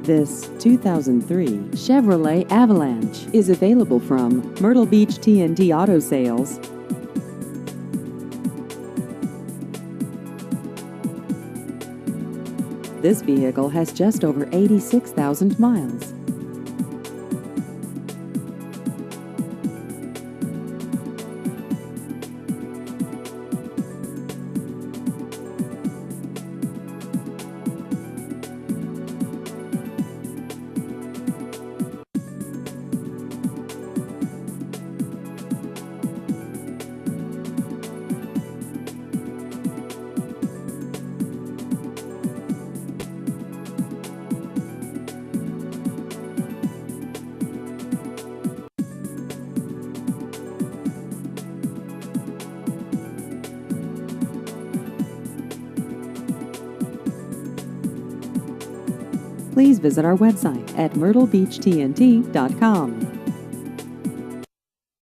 This 2003 Chevrolet Avalanche is available from Myrtle Beach T&T Auto Sales. This vehicle has just over 86,000 miles. Please visit our website at myrtlebeachtnt.com.